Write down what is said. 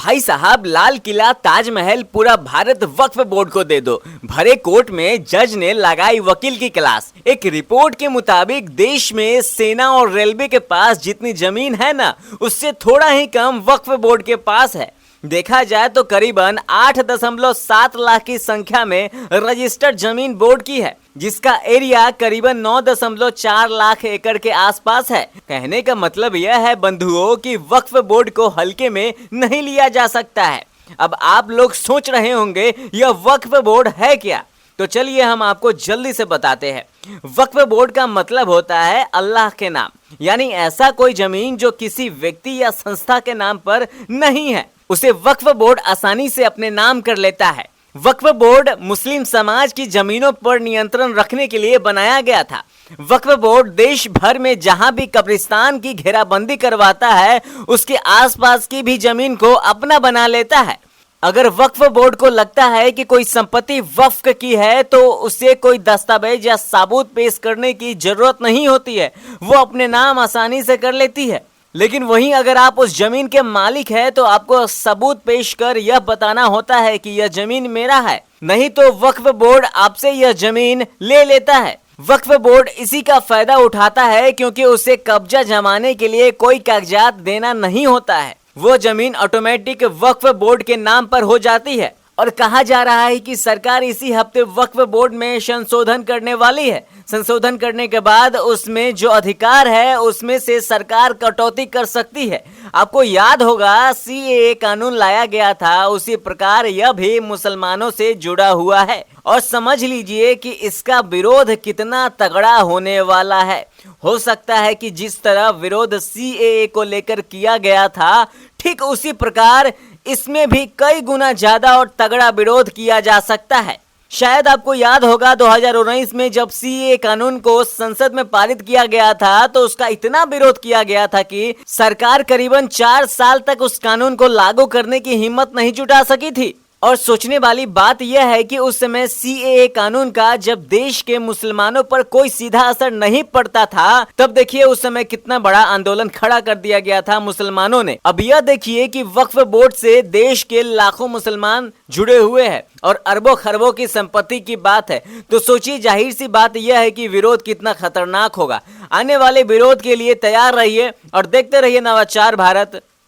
भाई साहब, लाल किला, ताजमहल, पूरा भारत वक्फ बोर्ड को दे दो। भरे कोर्ट में जज ने लगाई वकील की क्लास। एक रिपोर्ट के मुताबिक देश में सेना और रेलवे के पास जितनी जमीन है ना, उससे थोड़ा ही कम वक्फ बोर्ड के पास है। देखा जाए तो करीबन 8.7 लाख की संख्या में रजिस्टर्ड जमीन बोर्ड की है, जिसका एरिया करीबन 9.4 लाख एकड़ के आसपास है। कहने का मतलब यह है बंधुओं कि वक्फ बोर्ड को हल्के में नहीं लिया जा सकता है। अब आप लोग सोच रहे होंगे यह वक्फ बोर्ड है क्या, तो चलिए हम आपको जल्दी से बताते हैं। वक्फ बोर्ड का मतलब होता है अल्लाह के नाम, यानी ऐसा कोई जमीन जो किसी व्यक्ति या संस्था के नाम पर नहीं है, उसे वक्फ बोर्ड आसानी से अपने नाम कर लेता है। वक्फ बोर्ड मुस्लिम समाज की जमीनों पर नियंत्रण रखने के लिए बनाया गया था। वक्फ बोर्ड देश भर में जहां भी कब्रिस्तान की घेराबंदी करवाता है, उसके आसपास की भी जमीन को अपना बना लेता है। अगर वक्फ बोर्ड को लगता है कि कोई संपत्ति वक्फ की है, तो उसे कोई दस्तावेज या सबूत पेश करने की जरूरत नहीं होती है, वो अपने नाम आसानी से कर लेती है। लेकिन वहीं अगर आप उस जमीन के मालिक हैं, तो आपको सबूत पेश कर यह बताना होता है कि यह जमीन मेरा है, नहीं तो वक्फ बोर्ड आपसे यह जमीन ले लेता है। वक्फ बोर्ड इसी का फायदा उठाता है, क्योंकि उसे कब्जा जमाने के लिए कोई कागजात देना नहीं होता है। वो जमीन ऑटोमेटिक वक्फ बोर्ड के नाम पर हो जाती है। और कहा जा रहा है कि सरकार इसी हफ्ते वक्फ बोर्ड में संशोधन करने वाली है। संशोधन करने के बाद उसमें जो अधिकार है, उसमें से सरकार कटौती कर सकती है। आपको याद होगा सीएए कानून लाया गया था, उसी प्रकार यह भी मुसलमानों से जुड़ा हुआ है। और समझ लीजिए कि इसका विरोध कितना तगड़ा होने वाला है। हो सकता है कि जिस तरह विरोध सीएए को लेकर किया गया था, ठीक उसी प्रकार इसमें भी कई गुना ज्यादा और तगड़ा विरोध किया जा सकता है। शायद आपको याद होगा 2019 में जब सीएए कानून को संसद में पारित किया गया था, तो उसका इतना विरोध किया गया था कि सरकार करीबन 4 साल तक उस कानून को लागू करने की हिम्मत नहीं जुटा सकी थी। और सोचने वाली बात यह है कि उस समय सीएए कानून का जब देश के मुसलमानों पर कोई सीधा असर नहीं पड़ता था, तब देखिए उस समय कितना बड़ा आंदोलन खड़ा कर दिया गया था मुसलमानों ने। अब यह देखिए कि वक्फ बोर्ड से देश के लाखों मुसलमान जुड़े हुए हैं और अरबों खरबों की संपत्ति की बात है, तो सोचिए जाहिर सी बात यह है कि विरोध कितना खतरनाक होगा। आने वाले विरोध के लिए तैयार रहिए और देखते रहिए नवाचार भारत।